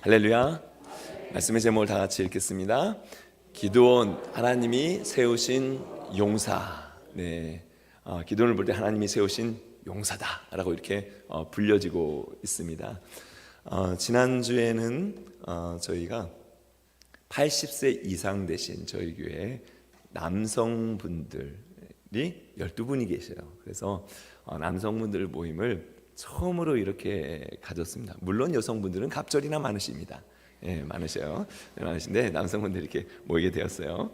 할렐루야. 말씀의 제목을 다 같이 읽겠습니다. 기드온, 하나님이 세우신 용사. 기드온을 볼 때 하나님이 세우신 용사다라고 이렇게 불려지고 있습니다. 지난주에는 저희가 80세 이상 되신 저희 교회 남성분들이 12분이 계셔요. 그래서 남성분들 모임을 처음으로 이렇게 가졌습니다. 물론 여성분들은 갑절이나 많으십니다. 많으셔요. 많으신데 남성분들이 이렇게 모이게 되었어요.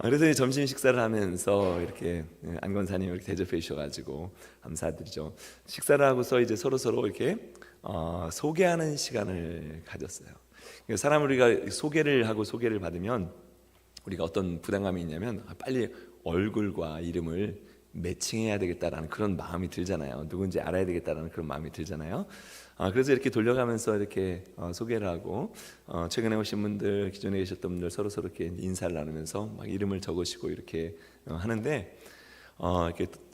그래서 점심 식사를 하면서 이렇게 안 권사님 이렇게 대접해 주셔가지고 감사드리죠. 식사를 하고서 이제 서로 이렇게 소개하는 시간을 가졌어요. 사람 우리가 소개를 하고 소개를 받으면 우리가 어떤 부담감이 있냐면 빨리 얼굴과 이름을 매칭해야 되겠다라는 그런 마음이 들잖아요. 누군지 알아야 되겠다라는 그런 마음이 들잖아요. 그래서 이렇게 돌려가면서 이렇게 소개를 하고 최근에 오신 분들, 기존에 계셨던 분들 서로 이렇게 인사를 나누면서 막 이름을 적으시고 이렇게 하는데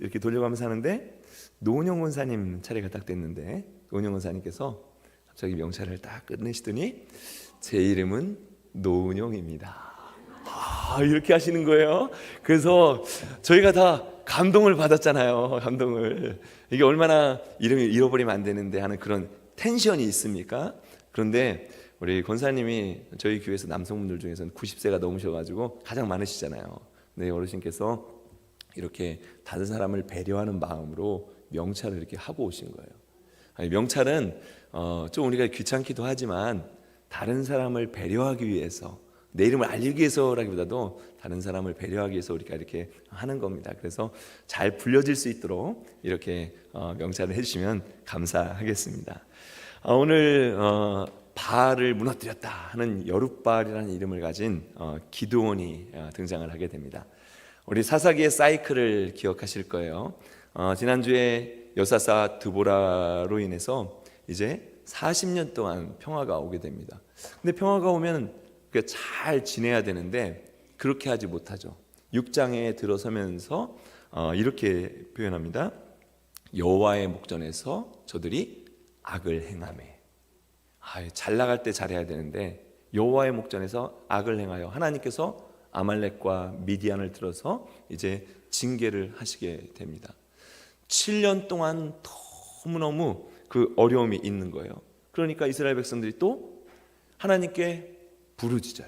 이렇게 돌려가면서 하는데 노은영 원사님 차례가 딱 됐는데 노은영 원사님께서 갑자기 명찰을 딱 끝내시더니 제 이름은 노은영입니다. 이렇게 하시는 거예요. 그래서 저희가 다 감동을 받았잖아요. 감동을. 이게 얼마나 이름을 잃어버리면 안 되는데 하는 그런 텐션이 있습니까? 그런데 우리 권사님이 저희 교회에서 남성분들 중에서는 90세가 넘으셔가지고 가장 많으시잖아요. 근데 어르신께서 이렇게 다른 사람을 배려하는 마음으로 명찰을 이렇게 하고 오신 거예요. 명찰은 좀 우리가 귀찮기도 하지만 다른 사람을 배려하기 위해서, 내 이름을 알리기 위해서라기보다도 다른 사람을 배려하기 위해서 우리가 이렇게 하는 겁니다. 그래서 잘 불려질 수 있도록 이렇게 명찰을 해주시면 감사하겠습니다. 오늘 바알을 무너뜨렸다 하는 여룻바알이라는 이름을 가진 기드온이 등장을 하게 됩니다. 우리 사사기의 사이클을 기억하실 거예요. 지난주에 여사사 드보라로 인해서 이제 40년 동안 평화가 오게 됩니다. 근데 평화가 오면 잘 지내야 되는데 그렇게 하지 못하죠. 6장에 들어서면서 이렇게 표현합니다. 여호와의 목전에서 저들이 악을 행하매. 잘 나갈 때 잘해야 되는데 여호와의 목전에서 악을 행하여 하나님께서 아말렉과 미디안을 들어서 이제 징계를 하시게 됩니다. 7년 동안 너무너무 그 어려움이 있는 거예요. 그러니까 이스라엘 백성들이 또 하나님께 부르짖어요.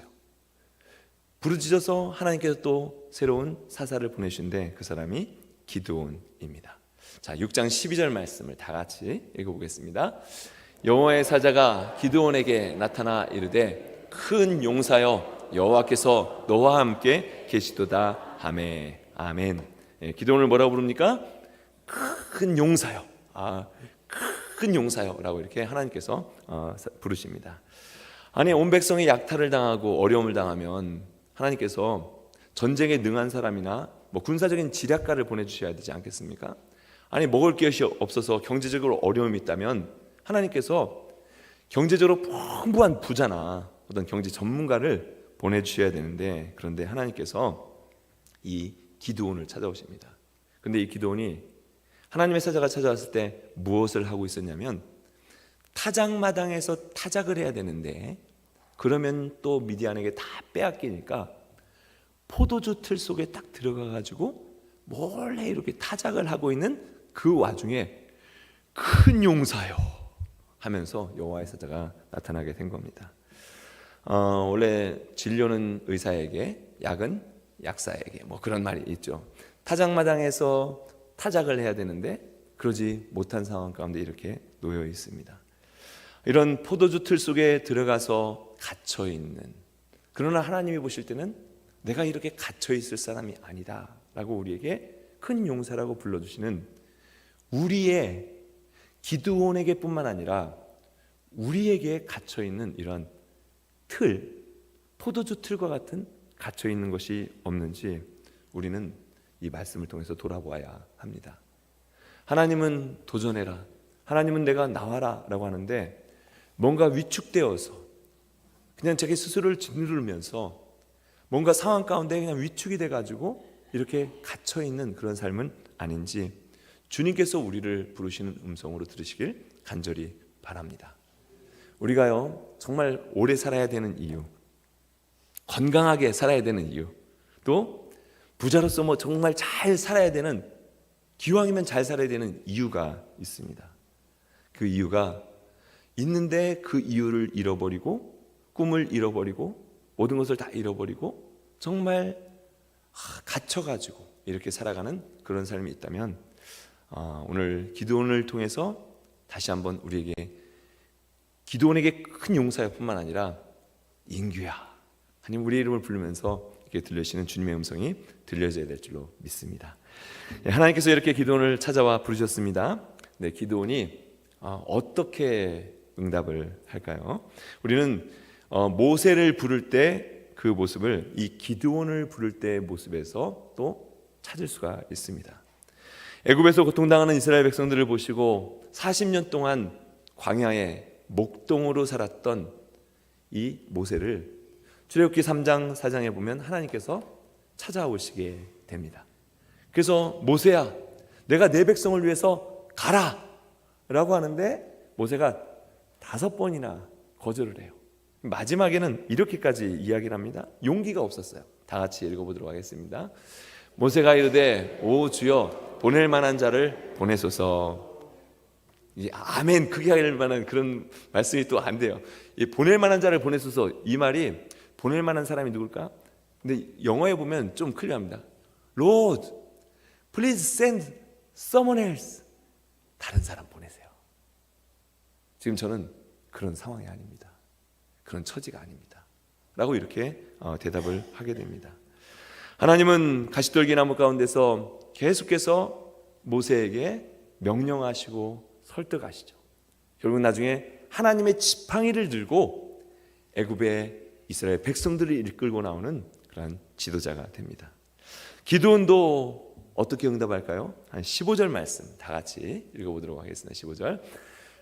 부르짖어서 하나님께서 또 새로운 사사를 보내주신데 그 사람이 기드온입니다. 자, 6장 12절 말씀을 다 같이 읽어보겠습니다. 여호와의 사자가 기드온에게 나타나 이르되 큰 용사여 여호와께서 너와 함께 계시도다 하매. 아멘. 기드온을 뭐라고 부릅니까? 큰 용사여. 큰 용사여라고 이렇게 하나님께서 부르십니다. 아니, 온 백성이 약탈을 당하고 어려움을 당하면 하나님께서 전쟁에 능한 사람이나 군사적인 지략가를 보내주셔야 되지 않겠습니까? 아니, 먹을 것이 없어서 경제적으로 어려움이 있다면 하나님께서 경제적으로 풍부한 부자나 어떤 경제 전문가를 보내주셔야 되는데, 그런데 하나님께서 이 기드온을 찾아오십니다. 근데 이 기드온이 하나님의 사자가 찾아왔을 때 무엇을 하고 있었냐면 타작마당에서 타작을 해야 되는데 그러면 또 미디안에게 다 빼앗기니까 포도주 틀 속에 딱 들어가가지고 몰래 이렇게 타작을 하고 있는 그 와중에 큰 용사요 하면서 여호와의 사자가 나타나게 된 겁니다. 원래 진료는 의사에게, 약은 약사에게, 그런 말이 있죠. 타작마당에서 타작을 해야 되는데 그러지 못한 상황 가운데 이렇게 놓여 있습니다. 이런 포도주 틀 속에 들어가서 갇혀 있는, 그러나 하나님이 보실 때는 내가 이렇게 갇혀 있을 사람이 아니다 라고 우리에게 큰 용사라고 불러주시는 우리의 기드온에게 뿐만 아니라 우리에게 갇혀 있는 이런 틀, 포도주 틀과 같은 갇혀 있는 것이 없는지 우리는 이 말씀을 통해서 돌아보아야 합니다. 하나님은 도전해라, 하나님은 내가 나와라 라고 하는데 뭔가 위축되어서 그냥 자기 스스로를 짓누르면서 뭔가 상황 가운데 그냥 위축이 돼가지고 이렇게 갇혀있는 그런 삶은 아닌지 주님께서 우리를 부르시는 음성으로 들으시길 간절히 바랍니다. 우리가요 정말 오래 살아야 되는 이유, 건강하게 살아야 되는 이유, 또 부자로서 뭐 정말 잘 살아야 되는, 기왕이면 잘 살아야 되는 이유가 있습니다. 그 이유가 있는데 그 이유를 잃어버리고, 꿈을 잃어버리고, 모든 것을 다 잃어버리고 정말 갇혀가지고 이렇게 살아가는 그런 삶이 있다면, 오늘 기도원을 통해서 다시 한번 우리에게, 기도원에게 큰 용서할 뿐만 아니라 인규야 하나님 우리의 이름을 부르면서 이렇게 들려주시는 주님의 음성이 들려져야 될 줄로 믿습니다. 하나님께서 이렇게 기도원을 찾아와 부르셨습니다. 네, 기도원이 어떻게 응답을 할까요? 우리는 모세를 부를 때 그 모습을 이 기드온을 부를 때의 모습에서 또 찾을 수가 있습니다. 애굽에서 고통당하는 이스라엘 백성들을 보시고 40년 동안 광야에 목동으로 살았던 이 모세를 출애굽기 3장 4장에 보면 하나님께서 찾아오시게 됩니다. 그래서 모세야, 내가 내 백성을 위해서 가라 라고 하는데 모세가 5번이나 거절을 해요. 마지막에는 이렇게까지 이야기를 합니다. 용기가 없었어요. 다 같이 읽어보도록 하겠습니다. 모세가 이르되 오 주여 보낼 만한 자를 보내소서. 아멘 크게 할 만한 그런 말씀이 또 안 돼요. 보낼 만한 자를 보내소서, 이 말이 보낼 만한 사람이 누굴까? 근데 영어에 보면 좀 클리어합니다. Lord, please send someone else. 다른 사람 보내세요. 지금 저는 그런 상황이 아닙니다. 그런 처지가 아닙니다 라고 이렇게 대답을 하게 됩니다. 하나님은 가시떨기 나무 가운데서 계속해서 모세에게 명령하시고 설득하시죠. 결국 나중에 하나님의 지팡이를 들고 애굽의 이스라엘 백성들을 이끌고 나오는 그런 지도자가 됩니다. 기드온도 어떻게 응답할까요? 한 15절 말씀 다 같이 읽어보도록 하겠습니다. 15절.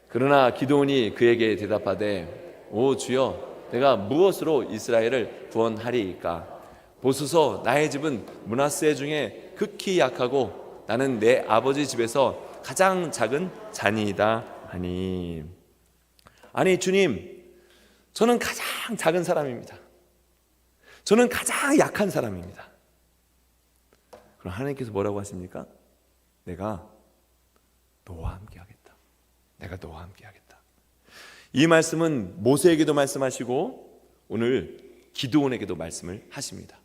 그러나 기드온이 그에게 대답하되 오 주여 내가 무엇으로 이스라엘을 구원하리이까? 보소서 나의 집은 므낫세 중에 극히 약하고 나는 내 아버지 집에서 가장 작은 자니이다 하니. 아니 주님, 저는 가장 작은 사람입니다. 저는 가장 약한 사람입니다. 그럼 하나님께서 뭐라고 하십니까? 내가 너와 함께 하겠다. 내가 너와 함께 하겠다. 이 말씀은 모세에게도 말씀하시고 오늘 기드온에게도 말씀을 하십니다.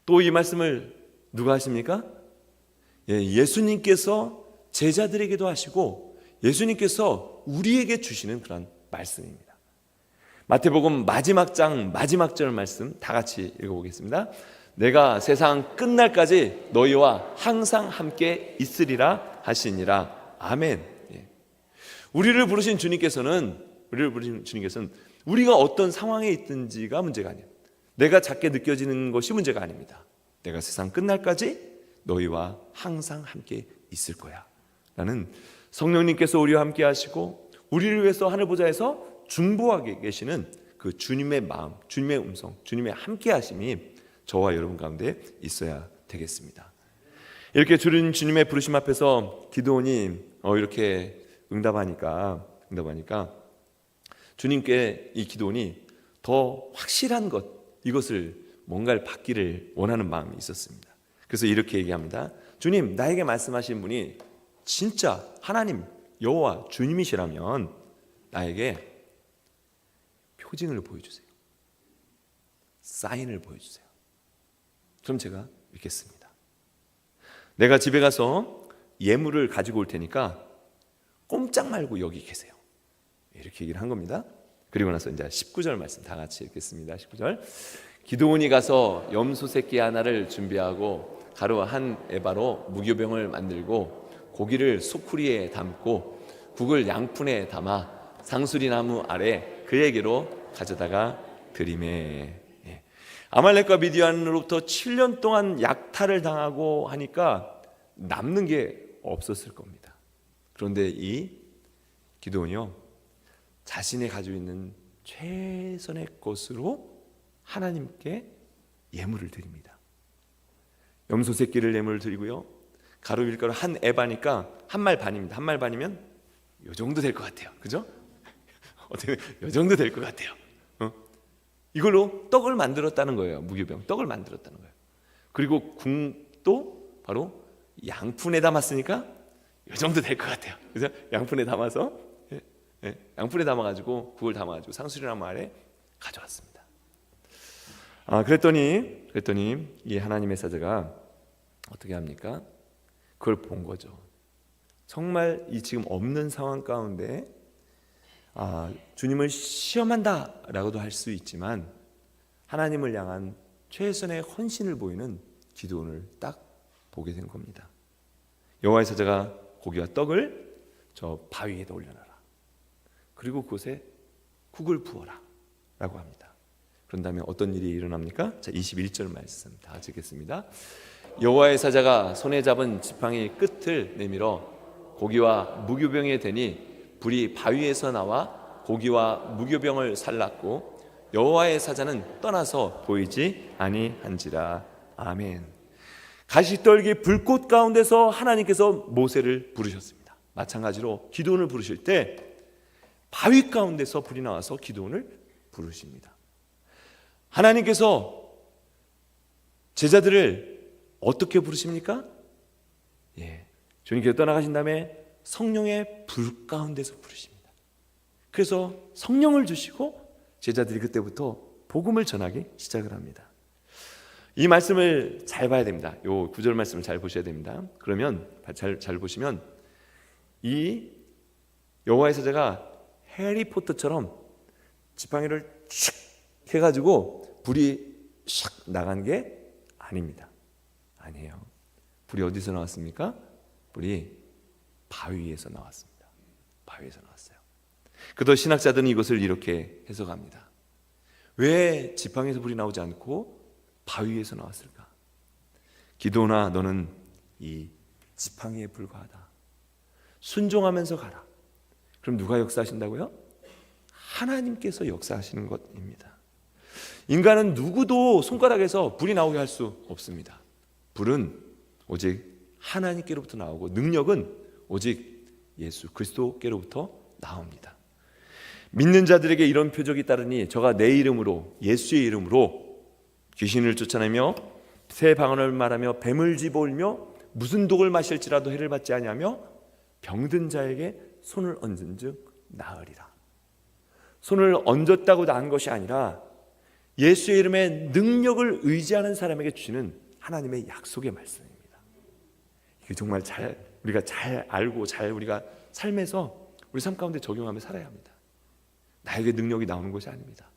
또 이 말씀을 누가 하십니까? 예수님께서 제자들에게도 하시고 예수님께서 우리에게 주시는 그런 말씀입니다. 마태복음 마지막 장 마지막 절 말씀 다 같이 읽어보겠습니다. 내가 세상 끝날까지 너희와 항상 함께 있으리라 하시니라. 아멘. 우리를 부르신 주님께서는 우리가 어떤 상황에 있든지가 문제가 아니에요. 내가 작게 느껴지는 것이 문제가 아닙니다. 내가 세상 끝날까지 너희와 항상 함께 있을 거야 라는 성령님께서 우리와 함께 하시고 우리를 위해서 하늘 보좌에서 중보하게 계시는 그 주님의 마음, 주님의 음성, 주님의 함께 하심이 저와 여러분 가운데 있어야 되겠습니다. 이렇게 주님의 부르심 앞에서 기드온이 이렇게 응답하니까 주님께 이 기드온이 더 확실한 것, 이것을 뭔가를 받기를 원하는 마음이 있었습니다. 그래서 이렇게 얘기합니다. 주님, 나에게 말씀하신 분이 진짜 하나님 여호와 주님이시라면 나에게 표징을 보여주세요. 사인을 보여주세요. 그럼 제가 믿겠습니다. 내가 집에 가서 예물을 가지고 올 테니까 꼼짝 말고 여기 계세요. 이렇게 얘기를 한 겁니다. 그리고 나서 이제 19절 말씀 다 같이 읽겠습니다. 19절. 기드온이 가서 염소 새끼 하나를 준비하고 가루 한 에바로 무교병을 만들고 고기를 소쿠리에 담고 국을 양푼에 담아 상수리 나무 아래 그에게로 가져다가 드리매. 아말렉과 미디안으로부터 7년 동안 약탈을 당하고 하니까 남는 게 없었을 겁니다. 그런데 이 기드온이요, 자신이 가지고 있는 최선의 것으로 하나님께 예물을 드립니다. 염소 새끼를 예물을 드리고요, 가루 밀가루 한 에바니까 한 말 반입니다. 한 말 반이면 이 정도 될 것 같아요. 그죠? 어떻게 이 정도 될 것 같아요. 이걸로 떡을 만들었다는 거예요. 무교병 떡을 만들었다는 거예요. 그리고 국도 바로 양푼에 담았으니까 이 정도 될 것 같아요. 그래서 양푼에 담아서 양푼에 담아가지고 국을 담아가지고 상수리나무 아래 가져왔습니다. 그랬더니 이 하나님의 사자가 어떻게 합니까? 그걸 본 거죠. 정말 이 지금 없는 상황 가운데 주님을 시험한다라고도 할 수 있지만 하나님을 향한 최선의 헌신을 보이는 기드온을 딱 보게 된 겁니다. 여호와의 사자가 고기와 떡을 저 바위에다 올려놔라. 그리고 그곳에 국을 부어라 라고 합니다. 그런 다음에 어떤 일이 일어납니까? 자, 21절 말씀 다 같이 읽겠습니다. 여호와의 사자가 손에 잡은 지팡이 끝을 내밀어 고기와 무교병에 대니 불이 바위에서 나와 고기와 무교병을 살랐고 여호와의 사자는 떠나서 보이지 아니한지라. 아멘. 가시떨기 불꽃 가운데서 하나님께서 모세를 부르셨습니다. 마찬가지로 기드온을 부르실 때 바위 가운데서 불이 나와서 기드온을 부르십니다. 하나님께서 제자들을 어떻게 부르십니까? 주님께서 떠나가신 다음에 성령의 불 가운데서 부르십니다. 그래서 성령을 주시고 제자들이 그때부터 복음을 전하기 시작을 합니다. 이 말씀을 잘 봐야 됩니다. 요 9절 말씀을 잘 보셔야 됩니다. 그러면 잘 보시면 이 여호와의 사자가 해리포터처럼 지팡이를 슉 해가지고 불이 샥 나간 게 아닙니다. 아니에요. 불이 어디서 나왔습니까? 불이 바위에서 나왔습니다. 바위에서 나왔어요. 그도 신학자들은 이것을 이렇게 해석합니다. 왜 지팡이에서 불이 나오지 않고 바위에서 나왔을까? 기드온아, 너는 이 지팡이에 불과하다. 순종하면서 가라. 그럼 누가 역사하신다고요? 하나님께서 역사하시는 것입니다. 인간은 누구도 손가락에서 불이 나오게 할 수 없습니다. 불은 오직 하나님께로부터 나오고 능력은 오직 예수 그리스도께로부터 나옵니다. 믿는 자들에게 이런 표적이 따르니 저가 내 이름으로 예수의 이름으로 귀신을 쫓아내며 새 방언을 말하며 뱀을 집어올며 무슨 독을 마실지라도 해를 받지 아니하며 병든 자에게 손을 얹은즉 나으리라. 손을 얹었다고 나은 것이 아니라 예수의 이름의 능력을 의지하는 사람에게 주시는 하나님의 약속의 말씀입니다. 이게 정말 우리가 잘 알고 우리가 삶에서 우리 삶 가운데 적용하며 살아야 합니다. 나에게 능력이 나오는 것이 아닙니다.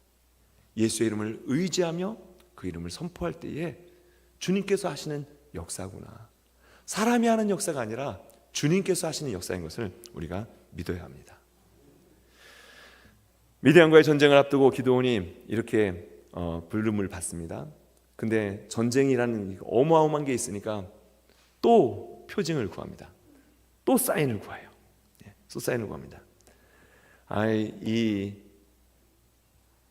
예수의 이름을 의지하며 그 이름을 선포할 때에 주님께서 하시는 역사구나. 사람이 하는 역사가 아니라 주님께서 하시는 역사인 것을 우리가 믿어야 합니다. 미디안과의 전쟁을 앞두고 기드온이 이렇게 부름을 받습니다. 근데 전쟁이라는 어마어마한 게 있으니까 또 표징을 구합니다. 또 사인을 구해요. 또 사인을 구합니다.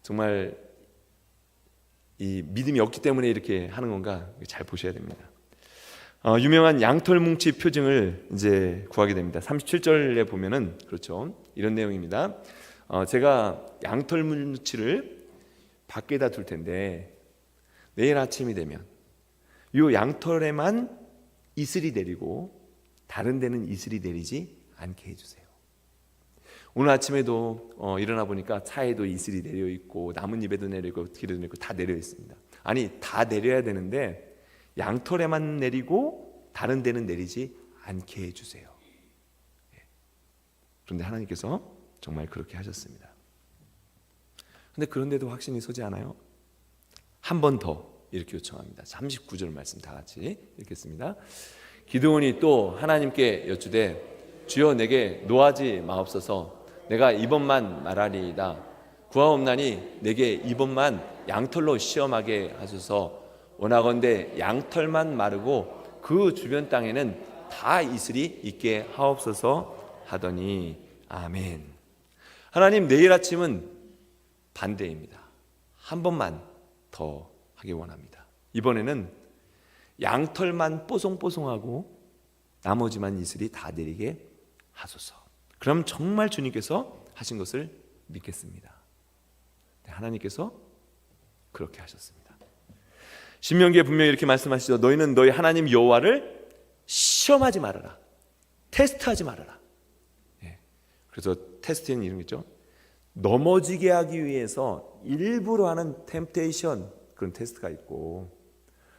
정말 이 믿음이 없기 때문에 이렇게 하는 건가 잘 보셔야 됩니다. 유명한 양털 뭉치 표징을 이제 구하게 됩니다. 37절에 보면은 그렇죠. 이런 내용입니다. 제가 양털 뭉치를 밖에다 둘 텐데 내일 아침이 되면 이 양털에만 이슬이 내리고 다른 데는 이슬이 내리지 않게 해주세요. 오늘 아침에도 일어나 보니까 차에도 이슬이 내려 있고 나뭇잎에도 내려 있고 길에도 내려 있고 다 내려 있습니다. 아니 다 내려야 되는데 양털에만 내리고 다른 데는 내리지 않게 해주세요. 그런데 하나님께서 정말 그렇게 하셨습니다. 그런데 그런데도 확신이 서지 않아요? 한 번 더 이렇게 요청합니다. 39절 말씀 다 같이 읽겠습니다. 기드온이 또 하나님께 여쭈되 주여 내게 노하지 마옵소서. 내가 이번만 말하리이다. 구하옵나니 내게 이번만 양털로 시험하게 하소서. 원하건대 양털만 마르고 그 주변 땅에는 다 이슬이 있게 하옵소서 하더니 아멘. 하나님, 내일 아침은 반대입니다. 한 번만 더 하기 원합니다. 이번에는 양털만 뽀송뽀송하고 나머지만 이슬이 다 내리게 하소서. 그럼 정말 주님께서 하신 것을 믿겠습니다. 하나님께서 그렇게 하셨습니다. 신명기에 분명히 이렇게 말씀하시죠. 너희는 너희 하나님 여호와를 시험하지 말아라. 테스트하지 말아라. 그래서 테스트는 이런 게 있죠. 넘어지게 하기 위해서 일부러 하는 템테이션, 그런 테스트가 있고,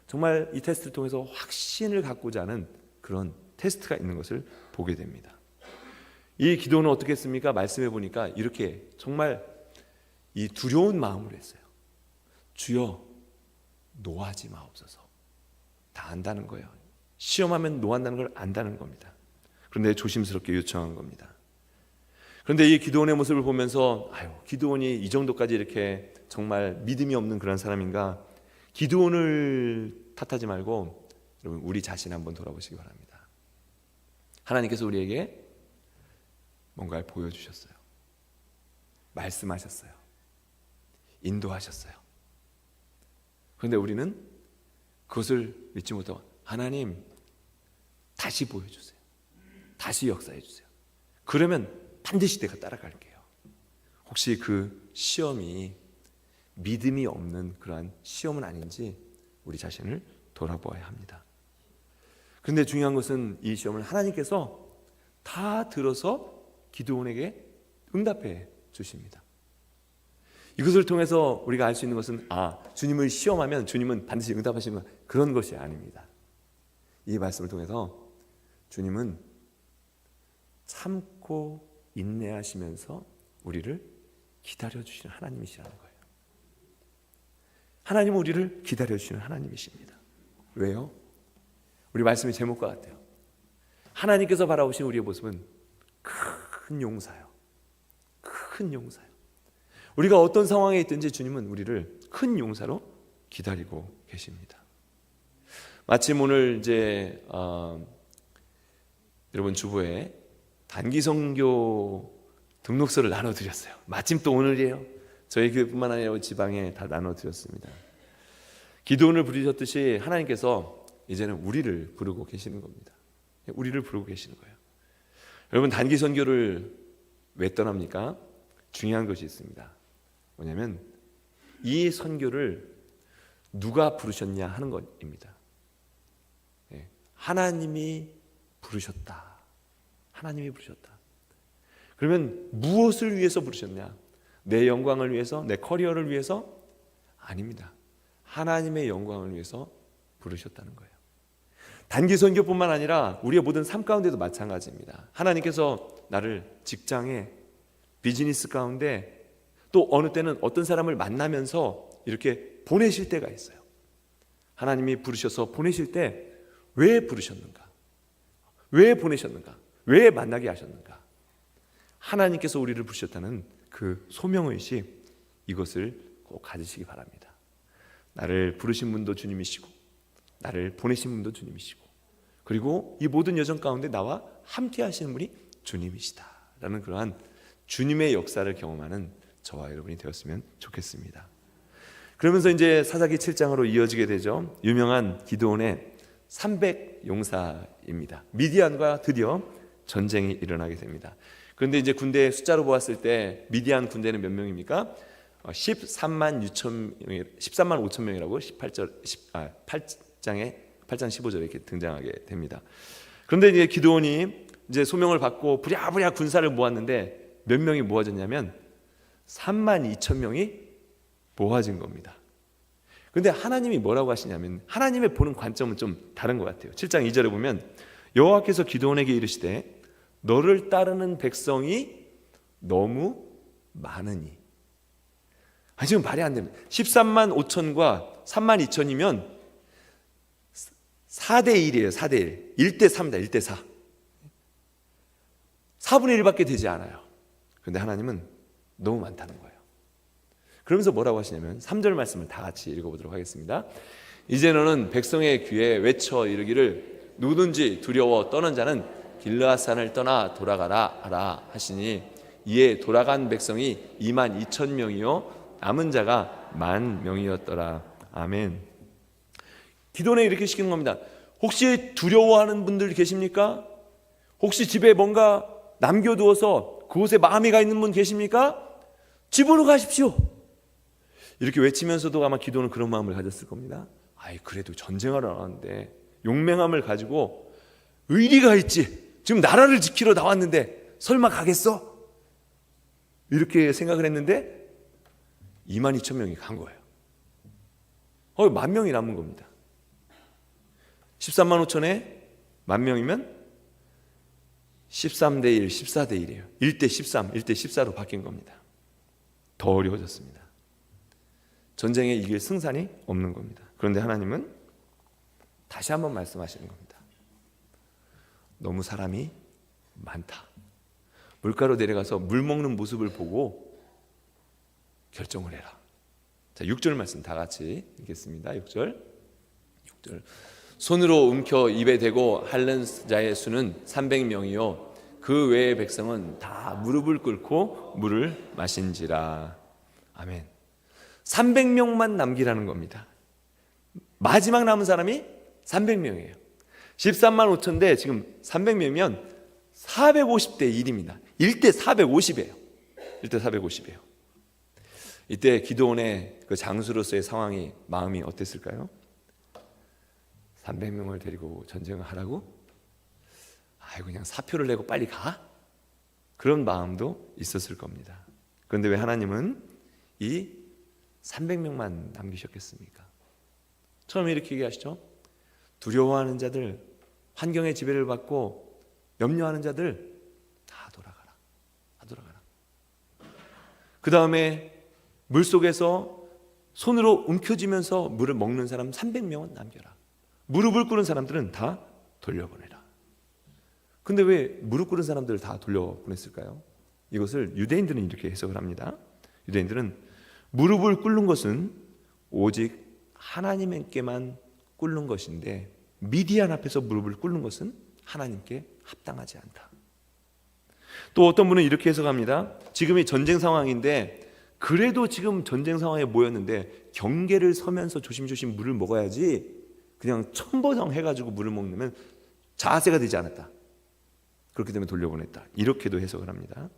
정말 이 테스트를 통해서 확신을 갖고자 하는 그런 테스트가 있는 것을 보게 됩니다. 이 기도는 어떻게 했습니까? 말씀해 보니까 이렇게 정말 이 두려운 마음으로 했어요. 주여, 노하지 마옵소서. 다 안다는 거예요. 시험하면 노한다는 걸 안다는 겁니다. 그런데 조심스럽게 요청한 겁니다. 그런데 이 기드온의 모습을 보면서 기드온이 이 정도까지 이렇게 정말 믿음이 없는 그런 사람인가? 기드온을 탓하지 말고 여러분 우리 자신 한번 돌아보시기 바랍니다. 하나님께서 우리에게 뭔가를 보여주셨어요. 말씀하셨어요. 인도하셨어요. 그런데 우리는 그것을 믿지 못하고 하나님 다시 보여주세요. 다시 역사해 주세요. 그러면 반드시 내가 따라갈게요. 혹시 그 시험이 믿음이 없는 그러한 시험은 아닌지 우리 자신을 돌아보아야 합니다. 그런데 중요한 것은 이 시험을 하나님께서 다 들어서 기드온에게 응답해 주십니다. 이것을 통해서 우리가 알 수 있는 것은 주님을 시험하면 주님은 반드시 응답하시는 그런 것이 아닙니다. 이 말씀을 통해서 주님은 참고 인내하시면서 우리를 기다려주시는 하나님이시라는 거예요. 하나님은 우리를 기다려주시는 하나님이십니다. 왜요? 우리 말씀의 제목과 같아요. 하나님께서 바라보신 우리의 모습은 큰 용사요. 큰 용사요. 우리가 어떤 상황에 있든지 주님은 우리를 큰 용사로 기다리고 계십니다. 마침 오늘 이제 여러분 주보에 단기선교 등록서를 나눠드렸어요. 마침 또 오늘이에요. 저희 교회뿐만 아니라 지방에 다 나눠드렸습니다. 기드온을 부르셨듯이 하나님께서 이제는 우리를 부르고 계시는 겁니다. 우리를 부르고 계시는 거예요. 여러분 단기선교를 왜 떠납니까? 중요한 것이 있습니다. 뭐냐면 이 선교를 누가 부르셨냐 하는 것입니다. 하나님이 부르셨다. 하나님이 부르셨다. 그러면 무엇을 위해서 부르셨냐? 내 영광을 위해서? 내 커리어를 위해서? 아닙니다. 하나님의 영광을 위해서 부르셨다는 거예요. 단기 선교뿐만 아니라 우리의 모든 삶 가운데도 마찬가지입니다. 하나님께서 나를 직장에, 비즈니스 가운데, 또 어느 때는 어떤 사람을 만나면서 이렇게 보내실 때가 있어요. 하나님이 부르셔서 보내실 때 왜 부르셨는가? 왜 보내셨는가? 왜 만나게 하셨는가? 하나님께서 우리를 부르셨다는 그 소명의식, 이것을 꼭 가지시기 바랍니다. 나를 부르신 분도 주님이시고 나를 보내신 분도 주님이시고, 그리고 이 모든 여정 가운데 나와 함께 하시는 분이 주님이시다라는 그러한 주님의 역사를 경험하는 저와 여러분이 되었으면 좋겠습니다. 그러면서 이제 사사기 7장으로 이어지게 되죠. 유명한 기드온의 300 용사입니다. 미디안과 드디어 전쟁이 일어나게 됩니다. 그런데 이제 군대 숫자로 보았을 때 미디안 군대는 몇 명입니까? 13만 5천 명이라고 8장 15절에 이렇게 등장하게 됩니다. 그런데 이제 기드온이 이제 소명을 받고 부랴부랴 군사를 모았는데 몇 명이 모아졌냐면 3만 2천 명이 모아진 겁니다. 그런데 하나님이 뭐라고 하시냐면 하나님의 보는 관점은 좀 다른 것 같아요. 7장 2절에 보면 여호와께서 기드온에게 이르시되 너를 따르는 백성이 너무 많으니. 지금 말이 안 됩니다. 13만 5천과 3만 2천이면 4대 1이에요. 4대 1. 1대 3이다. 1대 4. 4분의 1밖에 되지 않아요. 그런데 하나님은 너무 많다는 거예요. 그러면서 뭐라고 하시냐면 3절 말씀을 다 같이 읽어보도록 하겠습니다. 이제 너는 백성의 귀에 외쳐 이르기를 누구든지 두려워 떠는 자는 길르앗산을 떠나 돌아가라 하라 하시니 이에 돌아간 백성이 2만 2천 명이요 남은 자가 1만 명이었더라. 아멘. 기도는 이렇게 시키는 겁니다. 혹시 두려워하는 분들 계십니까? 혹시 집에 뭔가 남겨두어서 그곳에 마음이 가 있는 분 계십니까? 집으로 가십시오. 이렇게 외치면서도 아마 기도는 그런 마음을 가졌을 겁니다. 아이, 그래도 전쟁하러 나왔는데 용맹함을 가지고 의리가 있지, 지금 나라를 지키러 나왔는데 설마 가겠어? 이렇게 생각을 했는데 22,000명이 간 거예요. 10,000명이 남은 겁니다. 13만 5천에 10,000명이면 13대 1, 14대 1이에요. 1대 13, 1대 14로 바뀐 겁니다. 더 어려워졌습니다. 전쟁에 이길 승산이 없는 겁니다. 그런데 하나님은 다시 한번 말씀하시는 겁니다. 너무 사람이 많다. 물가로 내려가서 물 먹는 모습을 보고 결정을 해라. 자, 6절 말씀 다 같이 읽겠습니다. 6절. 손으로 움켜 입에 대고 핥는 자의 수는 300명이요 그 외의 백성은 다 무릎을 꿇고 물을 마신지라. 아멘. 300명만 남기라는 겁니다. 마지막 남은 사람이 300명이에요 13만 5천인데 지금 300명이면 450대 1입니다 1대 450이에요 1대 450이에요 이때 기드온의 그 장수로서의 상황이, 마음이 어땠을까요? 300명을 데리고 전쟁을 하라고? 아이고, 그냥 사표를 내고 빨리 가? 그런 마음도 있었을 겁니다. 그런데 왜 하나님은 이 300명만 남기셨겠습니까? 처음에 이렇게 얘기하시죠. 두려워하는 자들, 환경의 지배를 받고 염려하는 자들 다 돌아가라. 다 돌아가라. 그 다음에 물속에서 손으로 움켜쥐면서 물을 먹는 사람 300명은 남겨라. 무릎을 꿇은 사람들은 다 돌려보내라. 근데 왜 무릎 꿇은 사람들을 다 돌려보냈을까요? 이것을 유대인들은 이렇게 해석을 합니다. 유대인들은 무릎을 꿇는 것은 오직 하나님께만 꿇는 것인데 미디안 앞에서 무릎을 꿇는 것은 하나님께 합당하지 않다. 또 어떤 분은 이렇게 해석합니다. 지금이 전쟁 상황인데 그래도 지금 전쟁 상황에 모였는데 경계를 서면서 조심조심 물을 먹어야지 그냥 첨버성 해가지고 물을 먹으면 자세가 되지 않았다. 그렇기 때문에 돌려보냈다. 이렇게도 해석을 합니다.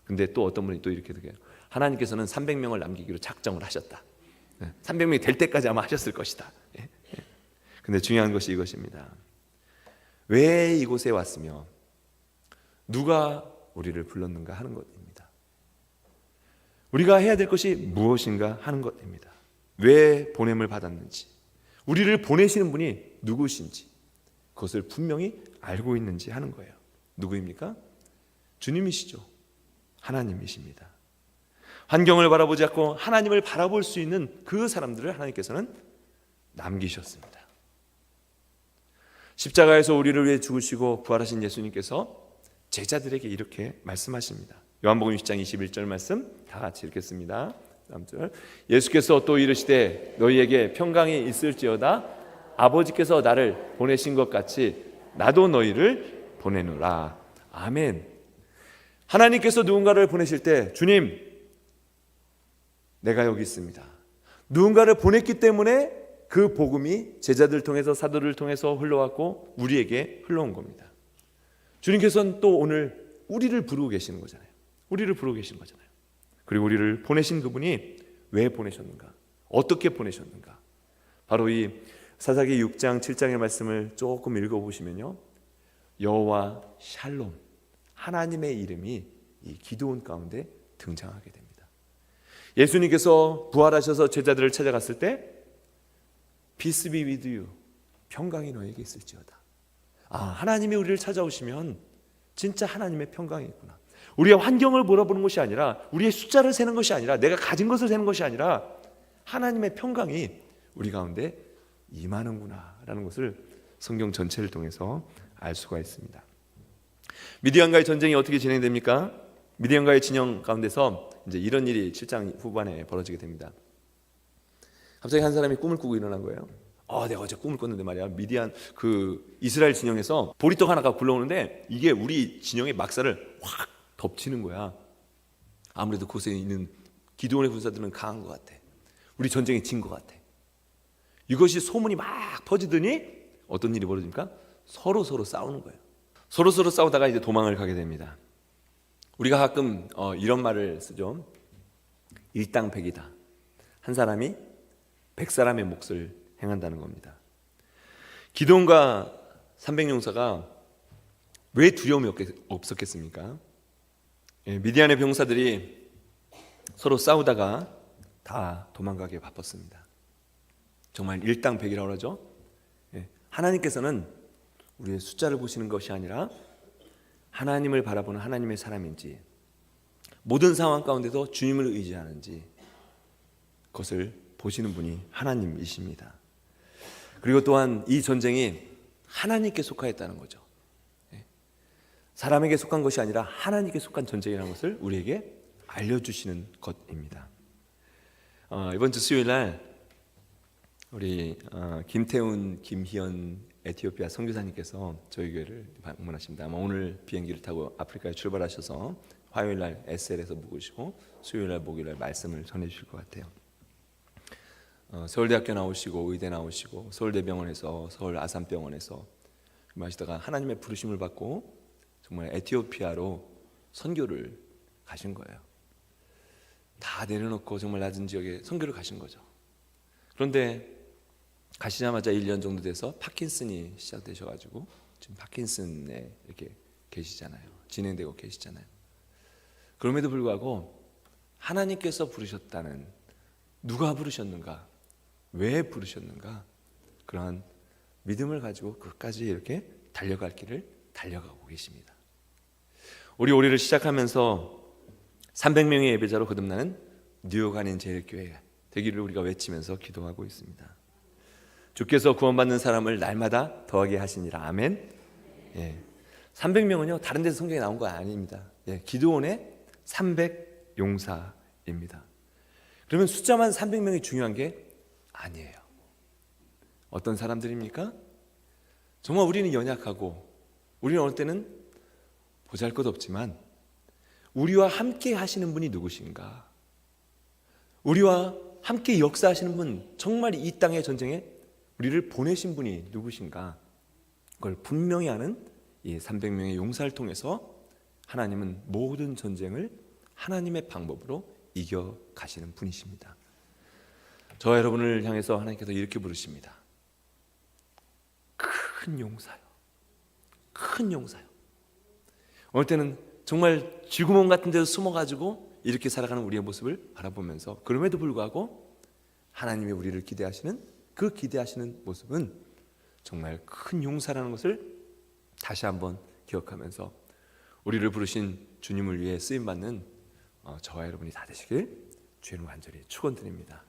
근데 또 어떤 분이 또 이렇게 해석해요. 하나님께서는 300명을 남기기로 작정을 하셨다. 300명이 될 때까지 아마 하셨을 것이다. 근데 중요한 것이 이것입니다. 왜 이곳에 왔으며 누가 우리를 불렀는가 하는 것입니다. 우리가 해야 될 것이 무엇인가 하는 것입니다. 왜 보냄을 받았는지, 우리를 보내시는 분이 누구신지 그것을 분명히 알고 있는지 하는 거예요. 누구입니까? 주님이시죠. 하나님이십니다. 환경을 바라보지 않고 하나님을 바라볼 수 있는 그 사람들을 하나님께서는 남기셨습니다. 십자가에서 우리를 위해 죽으시고 부활하신 예수님께서 제자들에게 이렇게 말씀하십니다. 요한복음 10장 21절 말씀 다 같이 읽겠습니다. 다음 절. 예수께서 또 이르시되 너희에게 평강이 있을지어다. 아버지께서 나를 보내신 것 같이 나도 너희를 보내노라. 아멘. 하나님께서 누군가를 보내실 때 주님, 내가 여기 있습니다. 누군가를 보냈기 때문에 그 복음이 제자들 통해서 사도를 통해서 흘러왔고 우리에게 흘러온 겁니다. 주님께서는 또 오늘 우리를 부르고 계시는 거잖아요. 우리를 부르고 계신 거잖아요. 그리고 우리를 보내신 그분이 왜 보내셨는가? 어떻게 보내셨는가? 바로 이 사사기 6장 7장의 말씀을 조금 읽어보시면요, 여호와 샬롬, 하나님의 이름이 이 기드온 가운데 등장하게 됩니다. 예수님께서 부활하셔서 제자들을 찾아갔을 때 Peace be with you, 평강이 너에게 있을지어다. 아, 하나님이 우리를 찾아오시면 진짜 하나님의 평강이 있구나. 우리의 환경을 몰아보는 것이 아니라, 우리의 숫자를 세는 것이 아니라, 내가 가진 것을 세는 것이 아니라 하나님의 평강이 우리 가운데 임하는구나 라는 것을 성경 전체를 통해서 알 수가 있습니다. 미디안과의 전쟁이 어떻게 진행됩니까? 미디안과의 진영 가운데서 이제 이런 일이 7장 후반에 벌어지게 됩니다. 갑자기 한 사람이 꿈을 꾸고 일어난 거예요. 내가 어제 꿈을 꿨는데 말이야, 미디안 그 이스라엘 진영에서 보리떡 하나가 굴러오는데 이게 우리 진영의 막사를 확 덮치는 거야. 아무래도 그곳에 있는 기드온의 군사들은 강한 것 같아. 우리 전쟁에 진 것 같아. 이것이 소문이 막 퍼지더니 어떤 일이 벌어집니까? 서로 싸우는 거예요. 서로 싸우다가 이제 도망을 가게 됩니다. 우리가 가끔 이런 말을 쓰죠. 일당백이다. 한 사람이 100사람의 몫을 행한다는 겁니다. 기드온과 300용사가 왜 두려움이 없었겠습니까? 미디안의 병사들이 서로 싸우다가 다 도망가게 바빴습니다. 정말 일당백이라고 그러죠. 하나님께서는 우리의 숫자를 보시는 것이 아니라 하나님을 바라보는 하나님의 사람인지, 모든 상황 가운데서 주님을 의지하는지 그것을 보시는 분이 하나님이십니다. 그리고 또한 이 전쟁이 하나님께 속하였다는 거죠. 사람에게 속한 것이 아니라 하나님께 속한 전쟁이라는 것을 우리에게 알려주시는 것입니다. 이번 주 수요일 날 우리 김태훈, 김희연 에티오피아 선교사님께서 저희 교회를 방문하십니다. 아마 오늘 비행기를 타고 아프리카에 출발하셔서 화요일 날 SL에서 묵으시고 수요일 날 목요일 날 말씀을 전해 주실 것 같아요. 서울대학교 나오시고 의대 나오시고 서울대병원에서 서울 아산병원에서 하시다가 하나님의 부르심을 받고 정말 에티오피아로 선교를 가신 거예요. 다 내려놓고 정말 낮은 지역에 선교를 가신 거죠. 그런데 가시자마자 1년 정도 돼서 파킨슨이 시작되셔가지고 지금 파킨슨에 이렇게 계시잖아요. 진행되고 계시잖아요. 그럼에도 불구하고 하나님께서 부르셨다는, 누가 부르셨는가, 왜 부르셨는가, 그러한 믿음을 가지고 끝까지 이렇게 달려갈 길을 달려가고 계십니다. 우리 올해를 시작하면서 300명의 예배자로 거듭나는 뉴욕 한인 제일교회 되기를 우리가 외치면서 기도하고 있습니다. 주께서 구원받는 사람을 날마다 더하게 하시니라. 아멘. 300명은요 다른 데서 성경에 나온 거 아닙니다. 기드온의 300용사입니다. 그러면 숫자만 300명이 중요한 게 아니에요. 어떤 사람들입니까? 정말 우리는 연약하고 우리는 어느 때는 보잘것없지만 우리와 함께 하시는 분이 누구신가? 우리와 함께 역사하시는 분, 정말 이 땅의 전쟁에 우리를 보내신 분이 누구신가? 그걸 분명히 아는 이 300명의 용사를 통해서 하나님은 모든 전쟁을 하나님의 방법으로 이겨 가시는 분이십니다. 저와 여러분을 향해서 하나님께서 이렇게 부르십니다. 큰 용사요. 큰 용사요. 어느 때는 정말 쥐구멍 같은 데서 숨어가지고 이렇게 살아가는 우리의 모습을 바라보면서, 그럼에도 불구하고 하나님이 우리를 기대하시는 그 기대하시는 모습은 정말 큰 용사라는 것을 다시 한번 기억하면서 우리를 부르신 주님을 위해 쓰임받는 저와 여러분이 다 되시길 주의 이름으로 간절히 축원드립니다.